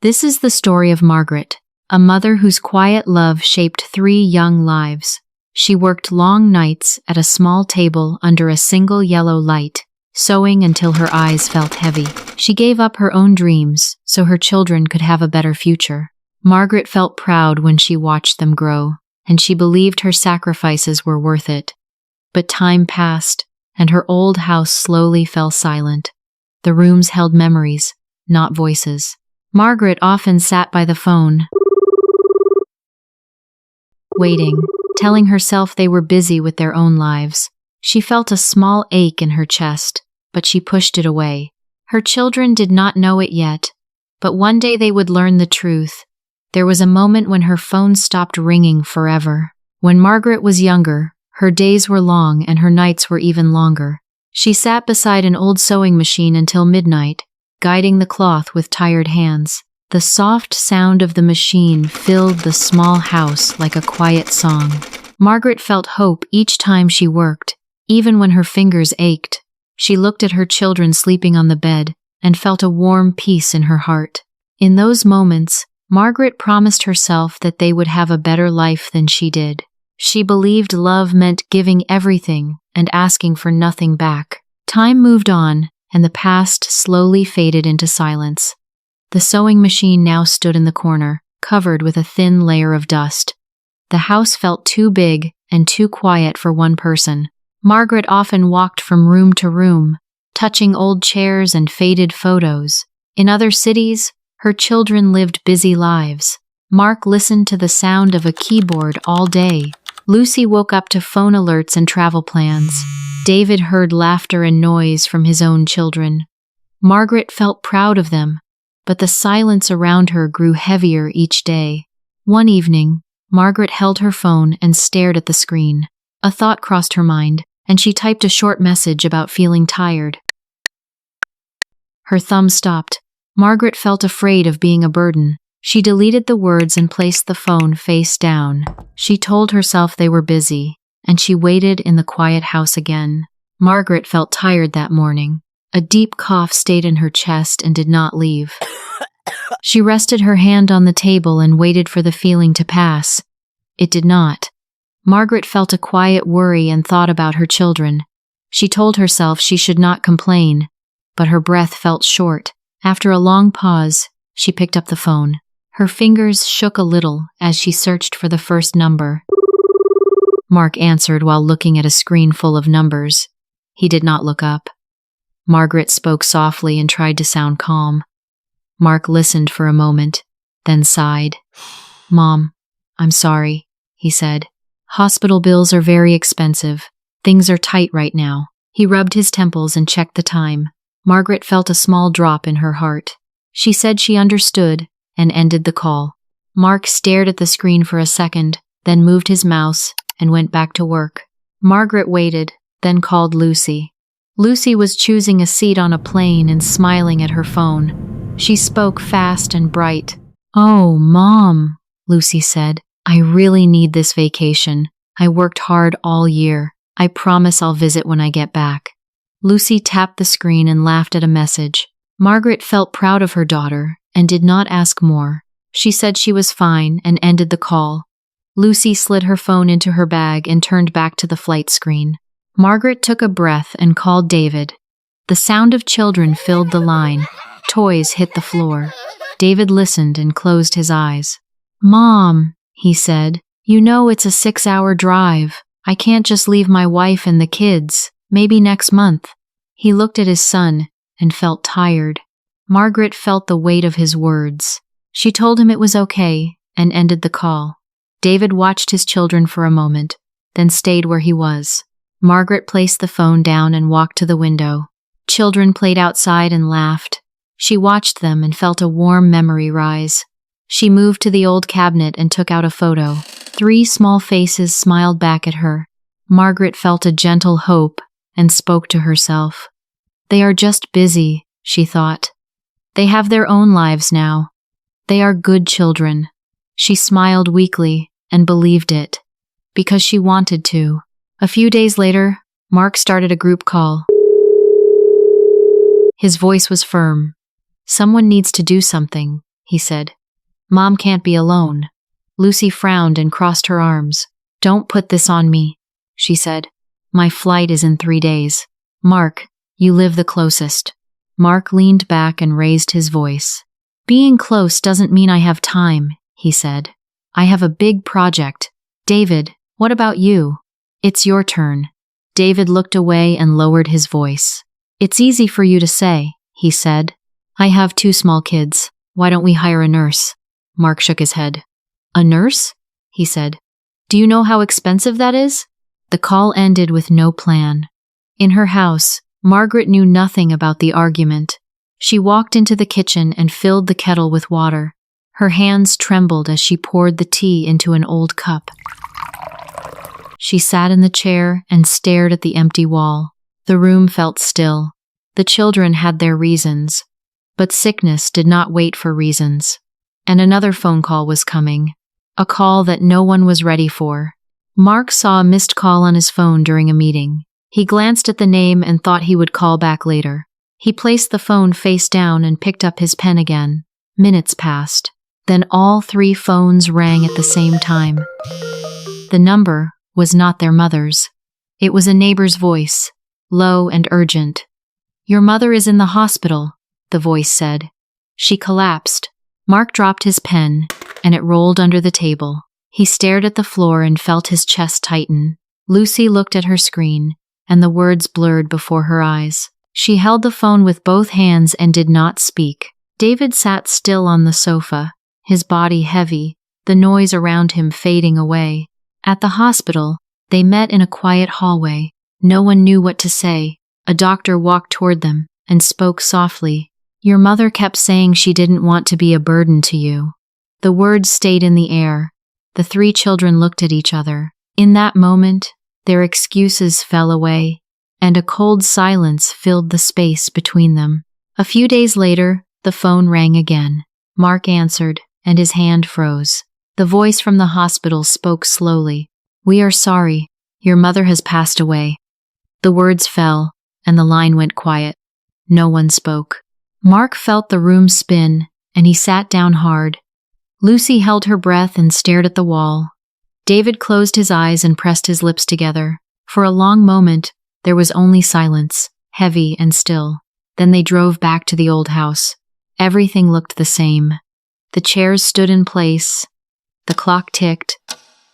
This is the story of Margaret, a mother whose quiet love shaped 3 young lives. She worked long nights at a small table under a single yellow light, sewing until her eyes felt heavy. She gave up her own dreams so her children could have a better future. Margaret felt proud when she watched them grow, and she believed her sacrifices were worth it. But time passed, and her old house slowly fell silent. The rooms held memories, not voices. Margaret often sat by the phone, waiting, telling herself they were busy with their own lives. She felt a small ache in her chest, but she pushed it away. Her children did not know it yet, but one day they would learn the truth. There was a moment when her phone stopped ringing forever. When Margaret was younger, her days were long and her nights were even longer. She sat beside an old sewing machine until midnight, guiding the cloth with tired hands. The soft sound of the machine filled the small house like a quiet song. Margaret felt hope each time she worked, even when her fingers ached. She looked at her children sleeping on the bed and felt a warm peace in her heart. In those moments, Margaret promised herself that they would have a better life than she did. She believed love meant giving everything and asking for nothing back. Time moved on, and the past slowly faded into silence. The sewing machine now stood in the corner, covered with a thin layer of dust. The house felt too big and too quiet for one person. Margaret often walked from room to room, touching old chairs and faded photos. In other cities, her children lived busy lives. Mark listened to the sound of a keyboard all day. Lucy woke up to phone alerts and travel plans. David heard laughter and noise from his own children. Margaret felt proud of them, but the silence around her grew heavier each day. One evening, Margaret held her phone and stared at the screen. A thought crossed her mind, and she typed a short message about feeling tired. Her thumb stopped. Margaret felt afraid of being a burden. She deleted the words and placed the phone face down. She told herself they were busy, and she waited in the quiet house again. Margaret felt tired that morning. A deep cough stayed in her chest and did not leave. She rested her hand on the table and waited for the feeling to pass. It did not. Margaret felt a quiet worry and thought about her children. She told herself she should not complain, but her breath felt short. After a long pause, she picked up the phone. Her fingers shook a little as she searched for the first number. Mark answered while looking at a screen full of numbers. He did not look up. Margaret spoke softly and tried to sound calm. Mark listened for a moment, then sighed. "Mom, I'm sorry," he said. "Hospital bills are very expensive. Things are tight right now." He rubbed his temples and checked the time. Margaret felt a small drop in her heart. She said she understood and ended the call. Mark stared at the screen for a second, then moved his mouse and went back to work. Margaret waited, then called Lucy. Lucy was choosing a seat on a plane and smiling at her phone. She spoke fast and bright. "Oh, Mom," Lucy said. "I really need this vacation. I worked hard all year. I promise I'll visit when I get back." Lucy tapped the screen and laughed at a message. Margaret felt proud of her daughter and did not ask more. She said she was fine and ended the call. Lucy slid her phone into her bag and turned back to the flight screen. Margaret took a breath and called David. The sound of children filled the line. Toys hit the floor. David listened and closed his eyes. "Mom," he said, "you know it's a 6-hour drive. I can't just leave my wife and the kids. Maybe next month." He looked at his son and felt tired. Margaret felt the weight of his words. She told him it was okay and ended the call. David watched his children for a moment, then stayed where he was. Margaret placed the phone down and walked to the window. Children played outside and laughed. She watched them and felt a warm memory rise. She moved to the old cabinet and took out a photo. 3 small faces smiled back at her. Margaret felt a gentle hope and spoke to herself. "They are just busy," she thought. "They have their own lives now. They are good children." She smiled weakly and believed it, because she wanted to. A few days later, Mark started a group call. His voice was firm. "Someone needs to do something," he said. Mom can't be alone. Lucy frowned and crossed her arms. Don't put this on me, she said. My flight is in 3 days. Mark, you live the closest. Mark leaned back and raised his voice. Being close doesn't mean I have time, he said. I have a big project. David, what about you? It's your turn. David looked away and lowered his voice. It's easy for you to say, he said. I have 2 small kids. Why don't we hire a nurse? Mark shook his head. A nurse? He said. Do you know how expensive that is? The call ended with no plan. In her house, Margaret knew nothing about the argument. She walked into the kitchen and filled the kettle with water. Her hands trembled as she poured the tea into an old cup. She sat in the chair and stared at the empty wall. The room felt still. The children had their reasons. But sickness did not wait for reasons. And another phone call was coming. A call that no one was ready for. Mark saw a missed call on his phone during a meeting. He glanced at the name and thought he would call back later. He placed the phone face down and picked up his pen again. Minutes passed. Then all 3 phones rang at the same time. The number was not their mother's. It was a neighbor's voice, low and urgent. Your mother is in the hospital, the voice said. She collapsed. Mark dropped his pen, and it rolled under the table. He stared at the floor and felt his chest tighten. Lucy looked at her screen, and the words blurred before her eyes. She held the phone with both hands and did not speak. David sat still on the sofa, his body heavy, the noise around him fading away. At the hospital, they met in a quiet hallway. No one knew what to say. A doctor walked toward them and spoke softly. Your mother kept saying she didn't want to be a burden to you. The words stayed in the air. The 3 children looked at each other. In that moment, their excuses fell away, and a cold silence filled the space between them. A few days later, the phone rang again. Mark answered, and his hand froze. The voice from the hospital spoke slowly. We are sorry. Your mother has passed away. The words fell, and the line went quiet. No one spoke. Mark felt the room spin, and he sat down hard. Lucy held her breath and stared at the wall. David closed his eyes and pressed his lips together. For a long moment, there was only silence, heavy and still. Then they drove back to the old house. Everything looked the same. The chairs stood in place. The clock ticked.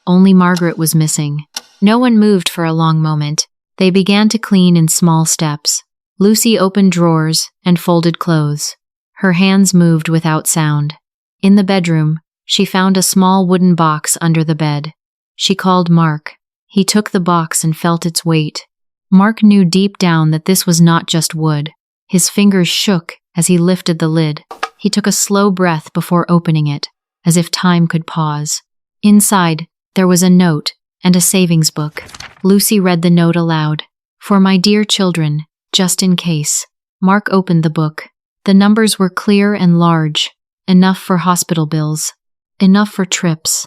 Only Margaret was missing. No one moved for a long moment. They began to clean in small steps. Lucy opened drawers and folded clothes. Her hands moved without sound. In the bedroom, she found a small wooden box under the bed. She called Mark. He took the box and felt its weight. Mark knew deep down that this was not just wood. His fingers shook as he lifted the lid. He took a slow breath before opening it, as if time could pause. Inside, there was a note and a savings book. Lucy read the note aloud. For my dear children, just in case. Mark opened the book. The numbers were clear and large. Enough for hospital bills. Enough for trips.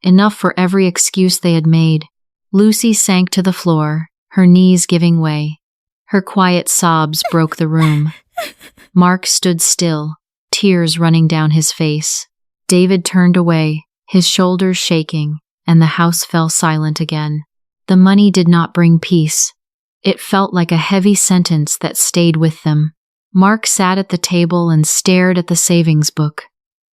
Enough for every excuse they had made. Lucy sank to the floor, her knees giving way. Her quiet sobs broke the room. Mark stood still, tears running down his face. David turned away, his shoulders shaking, and the house fell silent again. The money did not bring peace. It felt like a heavy sentence that stayed with them. Mark sat at the table and stared at the savings book.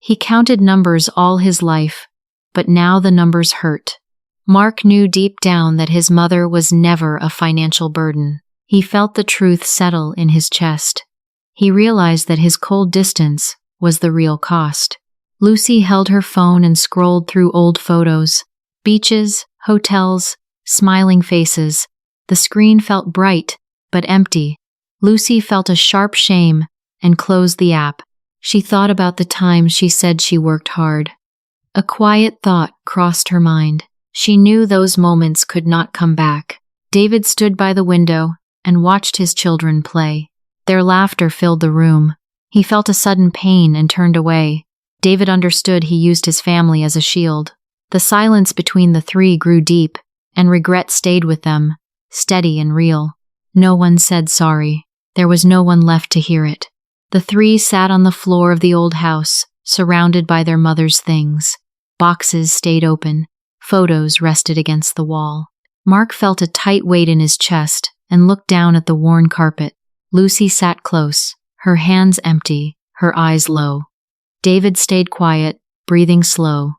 He counted numbers all his life, but now the numbers hurt. Mark knew deep down that his mother was never a financial burden. He felt the truth settle in his chest. He realized that his cold distance was the real cost. Lucy held her phone and scrolled through old photos. Beaches, hotels, smiling faces. The screen felt bright, but empty. Lucy felt a sharp shame and closed the app. She thought about the times she said she worked hard. A quiet thought crossed her mind. She knew those moments could not come back. David stood by the window and watched his children play. Their laughter filled the room. He felt a sudden pain and turned away. David understood he used his family as a shield. The silence between the 3 grew deep, and regret stayed with them, steady and real. No one said sorry. There was no one left to hear it. The 3 sat on the floor of the old house, surrounded by their mother's things. Boxes stayed open, photos rested against the wall. Mark felt a tight weight in his chest and looked down at the worn carpet. Lucy sat close, her hands empty, her eyes low. David stayed quiet, breathing slow,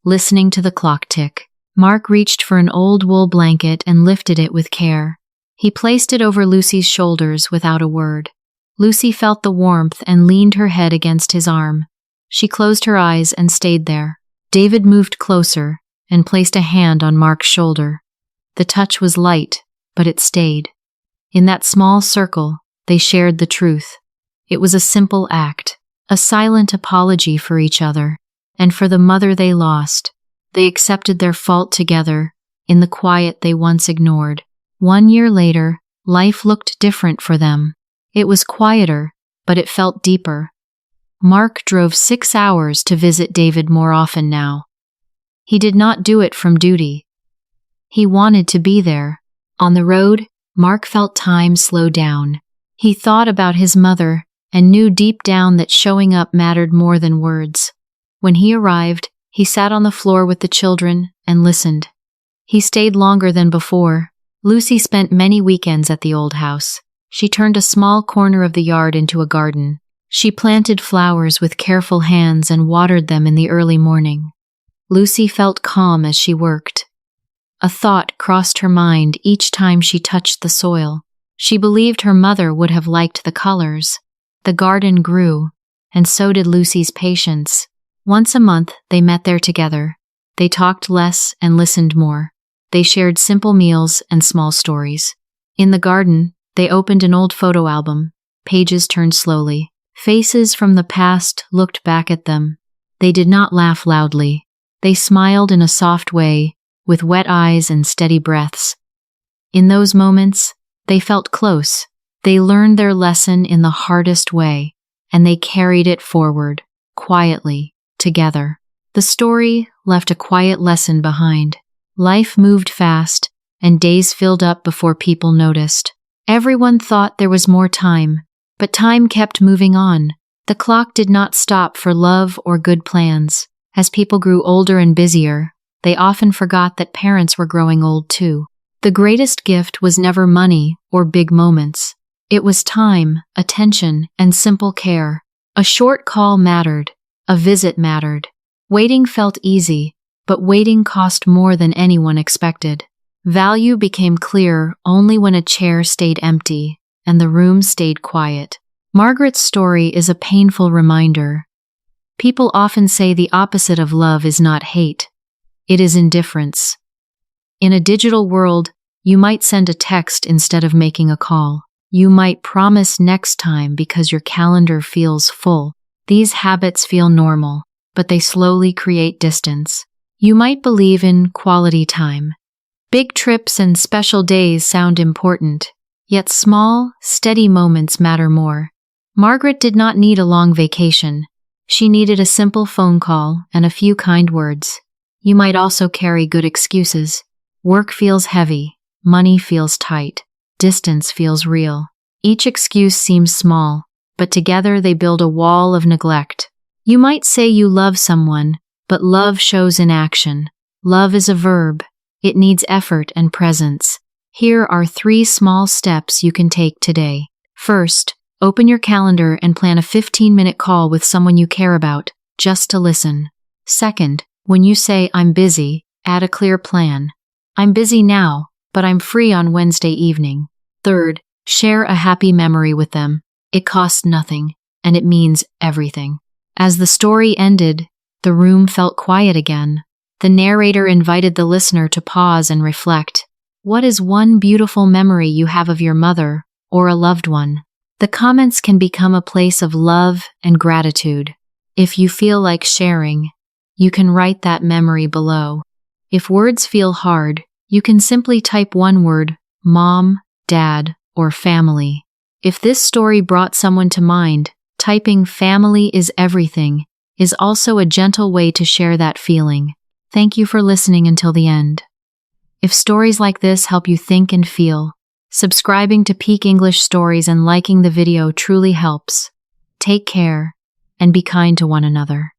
listening to the clock tick. Mark reached for an old wool blanket and lifted it with care. He placed it over Lucy's shoulders without a word. Lucy felt the warmth and leaned her head against his arm. She closed her eyes and stayed there. David moved closer and placed a hand on Mark's shoulder. The touch was light, but it stayed. In that small circle, they shared the truth. It was a simple act, a silent apology for each other, and for the mother they lost. They accepted their fault together, in the quiet they once ignored. 1 year later, life looked different for them. It was quieter, but it felt deeper. Mark drove 6 hours to visit David more often now. He did not do it from duty. He wanted to be there. On the road, Mark felt time slow down. He thought about his mother and knew deep down that showing up mattered more than words. When he arrived, he sat on the floor with the children and listened. He stayed longer than before. Lucy spent many weekends at the old house. She turned a small corner of the yard into a garden. She planted flowers with careful hands and watered them in the early morning. Lucy felt calm as she worked. A thought crossed her mind each time she touched the soil. She believed her mother would have liked the colors. The garden grew, and so did Lucy's patience. Once a month, they met there together. They talked less and listened more. They shared simple meals and small stories. In the garden, they opened an old photo album. Pages turned slowly. Faces from the past looked back at them. They did not laugh loudly. They smiled in a soft way, with wet eyes and steady breaths. In those moments, they felt close. They learned their lesson in the hardest way, and they carried it forward, quietly, together. The story left a quiet lesson behind. Life moved fast, and days filled up before people noticed. Everyone thought there was more time, but time kept moving on. The clock did not stop for love or good plans. As people grew older and busier, they often forgot that parents were growing old too. The greatest gift was never money or big moments. It was time, attention, and simple care. A short call mattered. A visit mattered. Waiting felt easy, but waiting cost more than anyone expected. Value became clear only when a chair stayed empty and the room stayed quiet. Margaret's story is a painful reminder. People often say the opposite of love is not hate. It is indifference. In a digital world, you might send a text instead of making a call. You might promise next time because your calendar feels full. These habits feel normal, but they slowly create distance. You might believe in quality time. Big trips and special days sound important, yet small, steady moments matter more. Margaret did not need a long vacation. She needed a simple phone call and a few kind words. You might also carry good excuses. Work feels heavy, money feels tight, distance feels real. Each excuse seems small, but together they build a wall of neglect. You might say you love someone, but love shows in action. Love is a verb. It needs effort and presence. Here are 3 small steps you can take today. First, open your calendar and plan a 15-minute call with someone you care about, just to listen. Second, when you say, "I'm busy," add a clear plan. "I'm busy now, but I'm free on Wednesday evening." Third, share a happy memory with them. It costs nothing, and it means everything. As the story ended, the room felt quiet again. The narrator invited the listener to pause and reflect. What is one beautiful memory you have of your mother or a loved one? The comments can become a place of love and gratitude. If you feel like sharing, you can write that memory below. If words feel hard, you can simply type one word, mom, dad, or family. If this story brought someone to mind, typing "family is everything" is also a gentle way to share that feeling. Thank you for listening until the end. If stories like this help you think and feel, subscribing to Peak English Stories and liking the video truly helps. Take care, and be kind to one another.